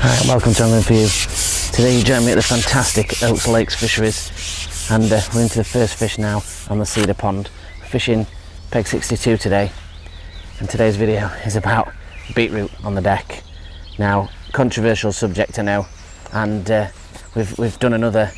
Hi, welcome to Angling For You. Today you join me at the fantastic Oaks Lakes fisheries, and we're into the first fish now on the Cedar Pond. We're fishing peg 62 today, and today's video is about beetroot on the deck. Now, controversial subject I know, and we've done another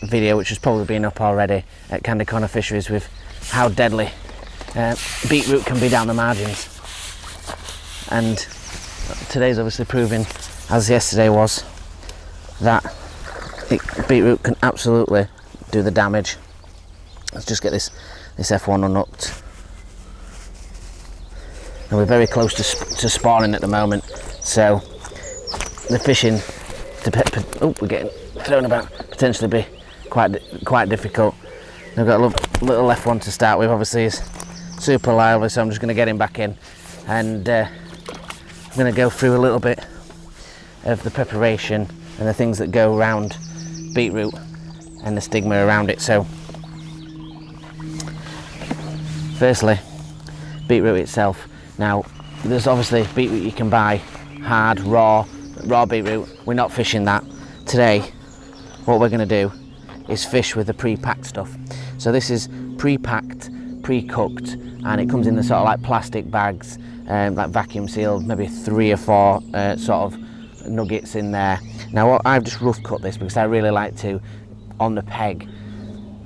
video which has probably been up already at Candy Corner Fisheries with how deadly beetroot can be down the margins, and today's obviously proving, as yesterday was, that beetroot can absolutely do the damage. Let's just get this F1 unhooked. And we're very close to spawning at the moment, so the fishing, we're getting thrown about, potentially be quite difficult. I've got a little F1 to start with. Obviously he's super lively, so I'm just going to get him back in, and I'm going to go through a little bit of the preparation and the things that go around beetroot and the stigma around it. So firstly, beetroot itself. Now, there's obviously beetroot you can buy hard, raw beetroot. We're not fishing that today. What we're going to do is fish with the pre-packed stuff. So this is pre-packed, pre-cooked, and it comes in the sort of like plastic bags, like vacuum sealed, maybe 3 or 4 sort of nuggets in there. Now I've just rough cut this because I really like to, on the peg,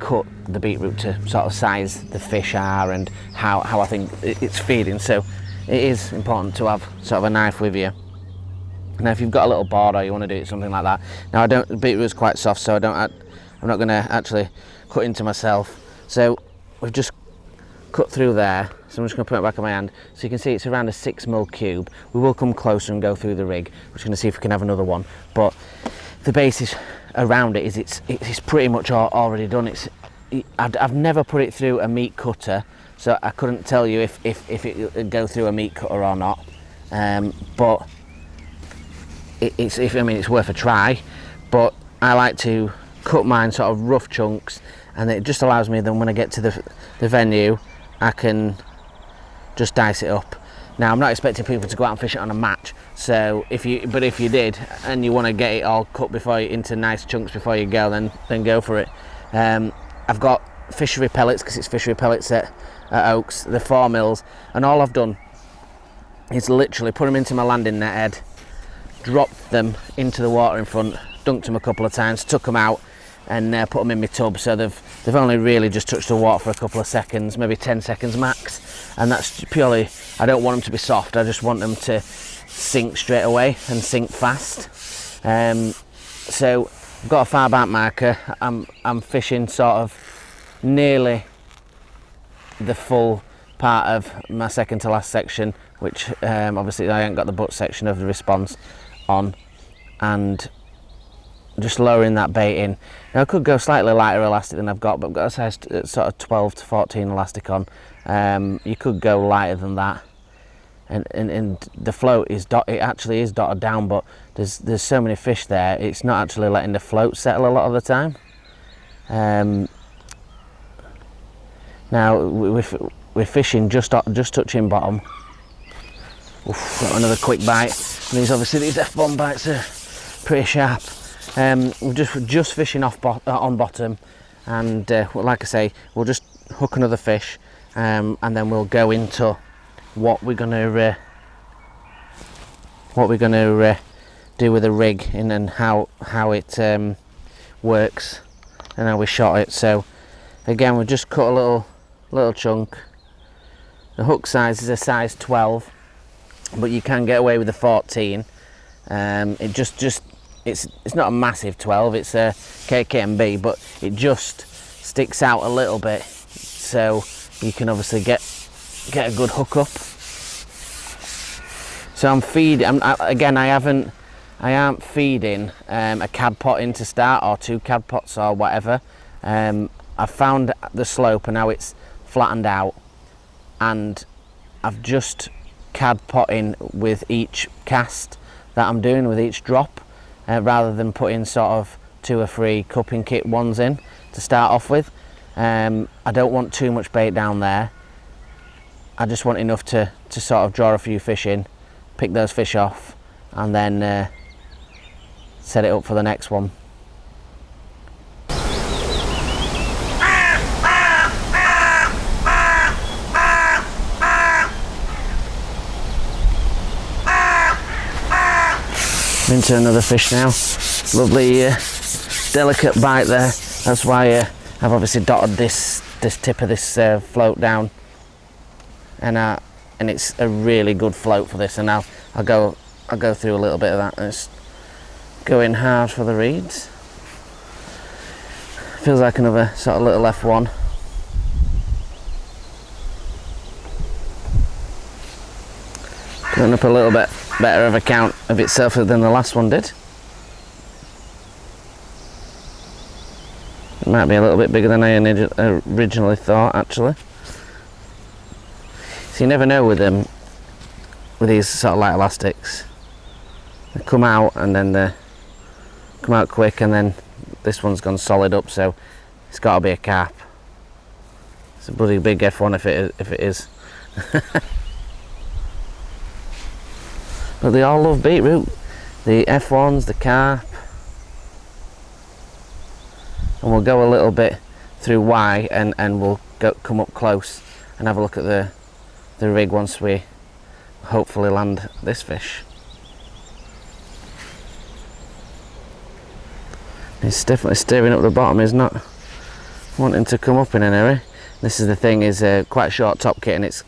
cut the beetroot to sort of size the fish are and how I think it's feeding. So it is important to have sort of a knife with you. Now if you've got a little board or you want to do it something like that. Now beetroot's quite soft, so I'm not going to actually cut into myself. So we've just cut through there, so I'm just going to put it back on my hand, so you can see it's around a 6mm cube. We will come closer and go through the rig. We're just going to see if we can have another one, but the basis around it is it's pretty much already done. I've never put it through a meat cutter, so I couldn't tell you if it would go through a meat cutter or not, but it's worth a try. But I like to cut mine sort of rough chunks, and it just allows me then when I get to the venue, I can just dice it up. Now I'm not expecting people to go out and fish it on a match, so if you did and you want to get it all cut into nice chunks before you go, then go for it. I've got fishery pellets, because it's fishery pellets at Oaks, the 4 mils, and all I've done is literally put them into my landing net head, dropped them into the water in front, dunked them a couple of times, took them out, and put them in my tub, so they've only really just touched the water for a couple of seconds, maybe 10 seconds max, and that's purely, I don't want them to be soft, I just want them to sink straight away and sink fast. So I've got a far back marker. I'm fishing sort of nearly the full part of my second to last section, which obviously I ain't got the butt section of the response on, and just lowering that bait in. Now I could go slightly lighter elastic than I've got, but I've got a size sort of 12 to 14 elastic on. You could go lighter than that, and the float is actually is dotted down, but there's so many fish there, it's not actually letting the float settle a lot of the time. Now we're fishing just touching bottom. Oof, got another quick bite. And these F1 bites are pretty sharp. We're just fishing on bottom, and like I say, we'll just hook another fish, and then we'll go into what we're gonna do with the rig and how it works and how we shot it. So again, we just cut a little chunk. The hook size is a size 12, but you can get away with a 14. It's not a massive 12, it's a KKMB, but it just sticks out a little bit, so you can obviously get a good hook up. So I'm feeding, I aren't feeding a cad pot in to start, or 2 cad pots or whatever. I've found the slope and now it's flattened out, and I've just cad potting with each cast that I'm doing, with each drop. Rather than putting sort of 2 or 3 cupping kit ones in to start off with. I don't want too much bait down there. I just want enough to sort of draw a few fish in, pick those fish off, and then set it up for the next one. Into another fish now. Lovely delicate bite there. That's why I've obviously dotted this tip of this float down, and it's a really good float for this. And I'll go through a little bit of that. And it's going hard for the reeds. Feels like another sort of little F1. Going up a little bit better of a count of itself than the last one did. It might be a little bit bigger than I originally thought, actually. So you never know with them, with these sort of light elastics. They come out and then they come out quick, and then this one's gone solid up, so it's got to be a carp. It's a bloody big F1 if it is. But they all love beetroot. The F1s, the carp. And we'll go a little bit through Y, and we'll come up close and have a look at the rig once we hopefully land this fish. He's definitely steering up the bottom. He's not wanting to come up in an hurry. This is the thing, is quite a short top kit, and it's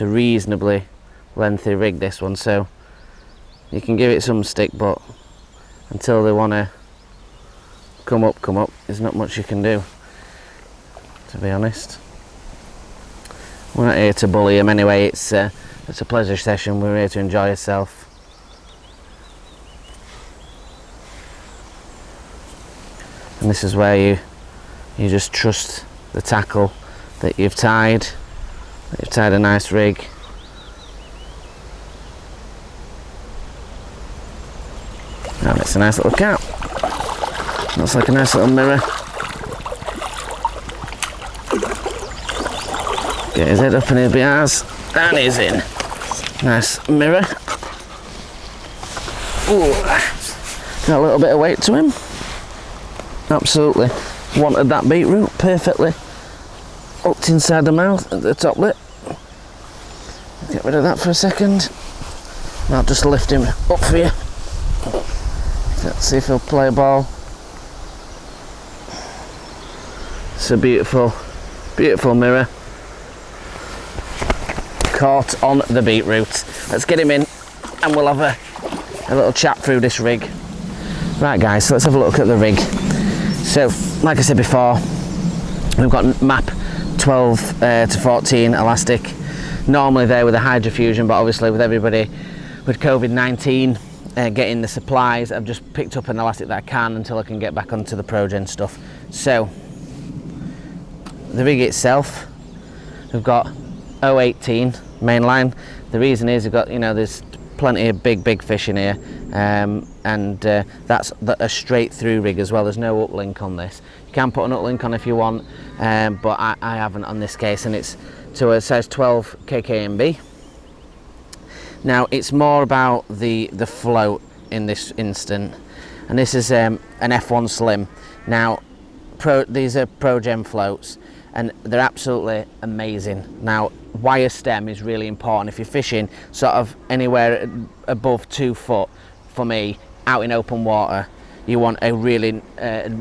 a reasonably lengthy rig, this one, so you can give it some stick, but until they want to come up, there's not much you can do, to be honest. We're not here to bully them anyway. It's a pleasure session. We're here to enjoy ourselves. And this is where you just trust the tackle that you've tied a nice rig. And it's a nice little cap. Looks like a nice little mirror. Get his head up and he'll be ours. And he's in. Nice mirror. Ooh. Got a little bit of weight to him. Absolutely wanted that beetroot. Perfectly hooked inside the mouth at the top lip. Get rid of that for a second. I'll just lift him up for you. Let's see if he'll play ball. It's a beautiful, beautiful mirror. Caught on the beetroot. Let's get him in and we'll have a little chat through this rig. Right guys, so let's have a look at the rig. So, like I said before, we've got MAP 12 to 14 elastic. Normally there with a hydrofusion, but obviously with everybody with COVID-19 getting the supplies, I've just picked up an elastic that I can until I can get back onto the ProGen stuff. So, the rig itself, we've got 018 mainline. The reason is we've got, there's plenty of big fish in here, and that's a straight through rig as well. There's no uplink on this. You can put an uplink on if you want, but I haven't on this case, and it's to a size 12 KKMB. Now it's more about the float in this instant, and this is an F1 Slim. Now these are ProGen floats, and they're absolutely amazing. Now wire stem is really important if you're fishing sort of anywhere above 2 foot. For me, out in open water, you want a really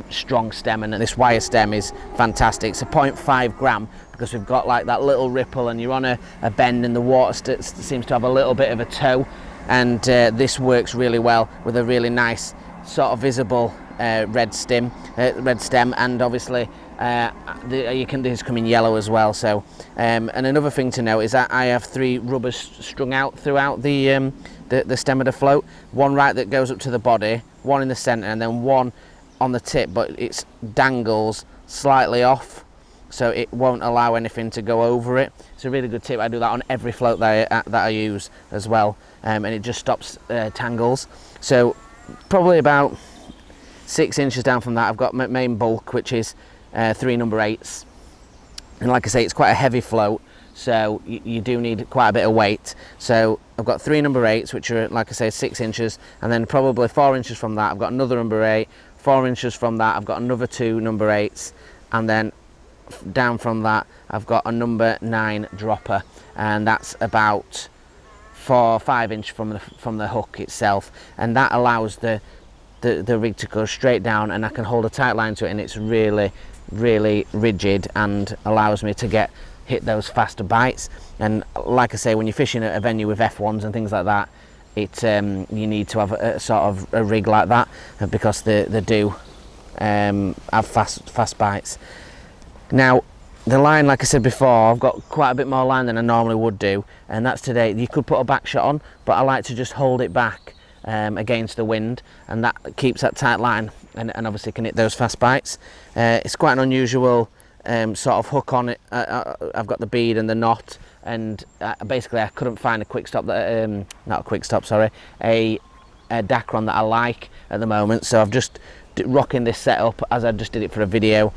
strong stem, and this wire stem is fantastic. It's a 0.5 gram because we've got like that little ripple, and you're on a bend and the water seems to have a little bit of a toe, and this works really well with a really nice sort of visible red stem, and obviously these come in yellow as well. So and another thing to note is that I have 3 rubbers strung out throughout the stem of the float. One right that goes up to the body, one in the center, and then one on the tip, but it dangles slightly off, so it won't allow anything to go over it. It's a really good tip. I do that on every float that I use as well, and it just stops tangles. So probably about 6 inches down from that, I've got my main bulk, which is 3 number 8s, and like I say, it's quite a heavy float, so you do need quite a bit of weight. So I've got 3 number 8s, which are, like I say, 6 inches, and then probably 4 inches from that I've got another number 8, 4 inches from that I've got another 2 number 8s, and then down from that I've got a number 9 dropper, and that's about 4 or 5 inch from the hook itself, and that allows the rig to go straight down, and I can hold a tight line to it, and it's really rigid and allows me to hit those faster bites. And like I say, when you're fishing at a venue with F1s and things like that, you need to have a sort of a rig like that, because they do have fast bites. Now the line, like I said before, I've got quite a bit more line than I normally would do, and that's today. You could put a back shot on, but I like to just hold it back against the wind, and that keeps that tight line, and obviously can hit those fast bites. It's quite an unusual sort of hook on it. I've got the bead and the knot, and basically I couldn't find a quick stop that not a quick stop, sorry, a Dacron that I like at the moment, so I've just rocking this setup as I just did it for a video.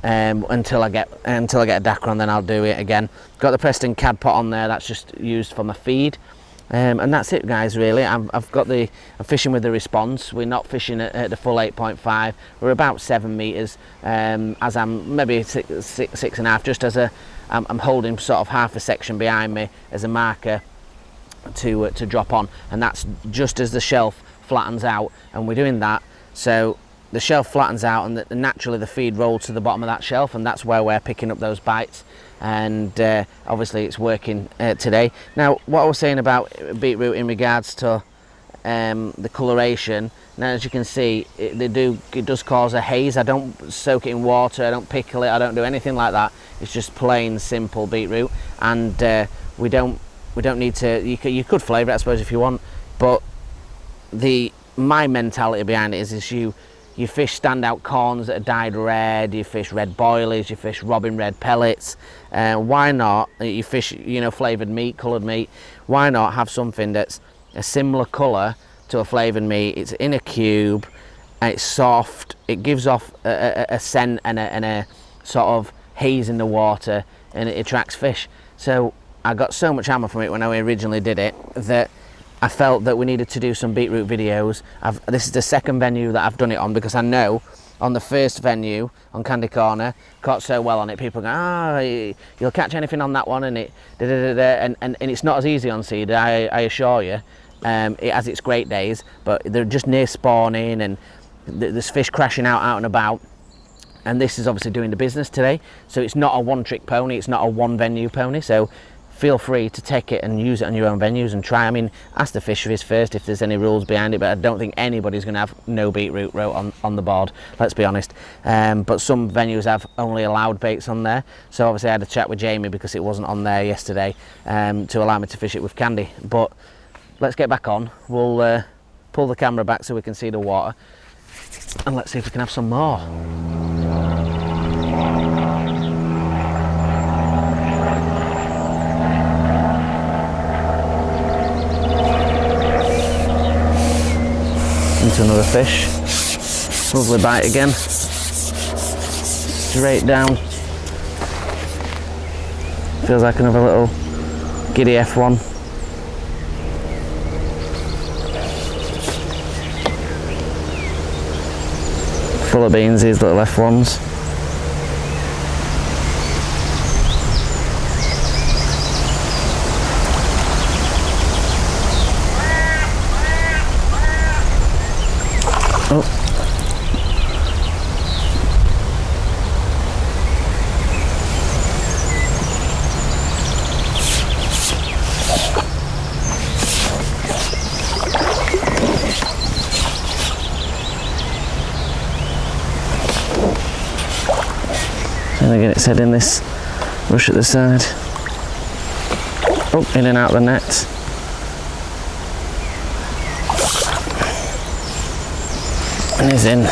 Until I get a Dacron, then I'll do it again. Got the Preston Cad pot on there, that's just used for my feed, and that's it, guys. Really, I'm fishing with the Response. We're not fishing at the full 8.5. We're about 7 meters, as I'm maybe six and a half, just as I'm holding sort of half a section behind me as a marker to drop on, and that's just as the shelf flattens out, and we're doing that so the shelf flattens out, and naturally the feed rolls to the bottom of that shelf, and that's where we're picking up those bites. And obviously it's working today. Now, what I was saying about beetroot in regards to the coloration, now as you can see, it does cause a haze. I don't soak it in water, I don't pickle it, I don't do anything like that. It's just plain simple beetroot, and we don't need to. You could flavour it, I suppose, if you want, but my mentality behind it is you fish standout corns that are dyed red, you fish red boilies, you fish robin red pellets. Why not, you fish, flavoured meat, coloured meat, why not have something that's a similar colour to a flavoured meat? It's in a cube, and it's soft, it gives off a scent and a sort of haze in the water, and it attracts fish. So I got so much hammer from it when I originally did it that I felt that we needed to do some beetroot videos. This is the second venue that I've done it on, because I know on the first venue on Candy Corner, caught so well on it, people go, you'll catch anything on that one, and and it's not as easy on Cedar, I assure you. It has its great days, but they're just near spawning, and there's fish crashing out and about, and this is obviously doing the business today. So it's not a one-trick pony, it's not a one-venue pony, so feel free to take it and use it on your own venues and try. I mean, ask the fisheries first if there's any rules behind it, but I don't think anybody's going to have no beetroot roe on the board, let's be honest. But some venues have only allowed baits on there, so obviously I had a chat with Jamie because it wasn't on there yesterday, to allow me to fish it with Candy. But let's get back on. We'll pull the camera back so we can see the water, and let's see if we can have some more. Into another fish. Lovely bite again. Straight down. Feels like another little giddy F1. Full of beans, these little F1s. Oh. And again, it's heading this rush at the side. Oh, in and out of the net. And he's in.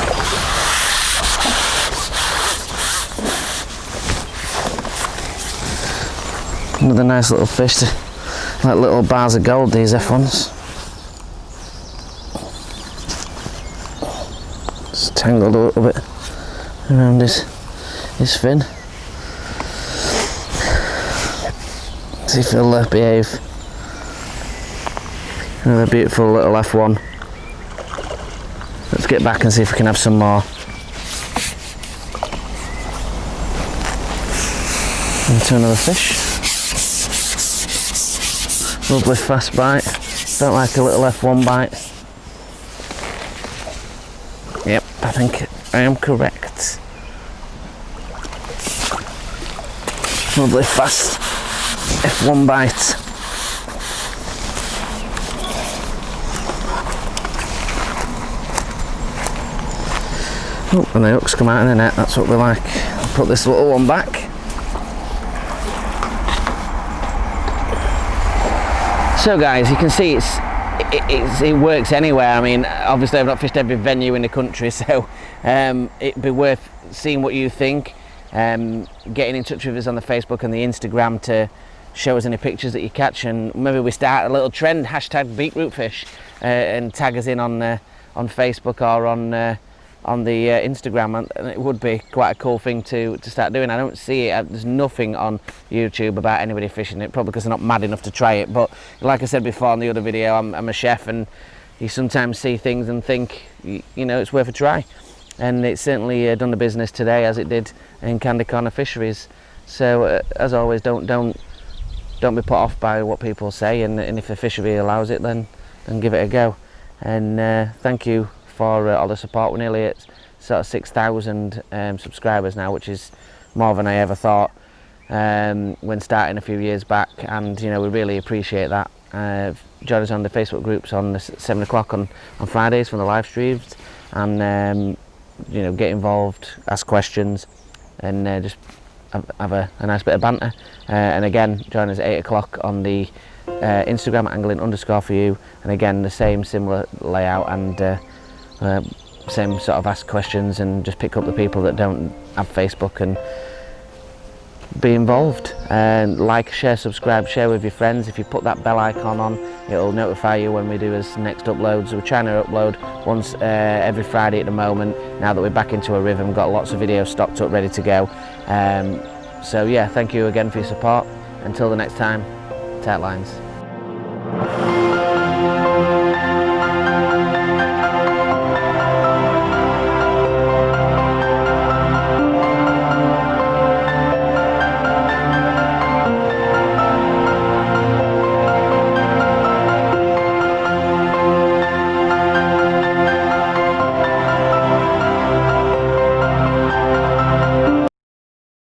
Another nice little fish, like little bars of gold, these F1s. It's tangled a little bit around his fin. See if he'll behave. Another beautiful little F1. Let's get back and see if we can have some more. Into another fish. Lovely fast bite. Don't like a little F1 bite. Yep, I think I am correct. Lovely fast F1 bite. Oh, and the hooks come out of the net, that's what we like. I'll put this little one back. So guys, you can see it works anywhere. I mean, obviously I've not fished every venue in the country, so it'd be worth seeing what you think. Getting in touch with us on the Facebook and the Instagram to show us any pictures that you catch, and maybe we start a little trend, hashtag beetroot fish, and tag us in on Facebook or on the Instagram, and it would be quite a cool thing to start doing. I don't see it, there's nothing on YouTube about anybody fishing it, probably because they're not mad enough to try it, but like I said before in the other video, I'm a chef, and you sometimes see things and think, you know, it's worth a try. And it's certainly done the business today, as it did in Candy Corner Fisheries. So as always, don't be put off by what people say, and if the fishery allows it, then give it a go. And thank you for all the support. We're nearly at sort of 6,000 subscribers now, which is more than I ever thought when starting a few years back, and you know, we really appreciate that. Join us on the Facebook groups on 7 o'clock on Fridays from the live streams, and you know, get involved, ask questions, and just have a nice bit of banter. And again, join us at 8 o'clock on the Instagram at angling_for_you, and again the same similar layout, and same sort of ask questions, and just pick up the people that don't have Facebook and be involved. And like, share, subscribe, share with your friends. If you put that bell icon on, it'll notify you when we do his next uploads. We're trying to upload once every Friday at the moment, now that we're back into a rhythm, got lots of videos stocked up ready to go. So yeah, thank you again for your support. Until the next time, tight lines.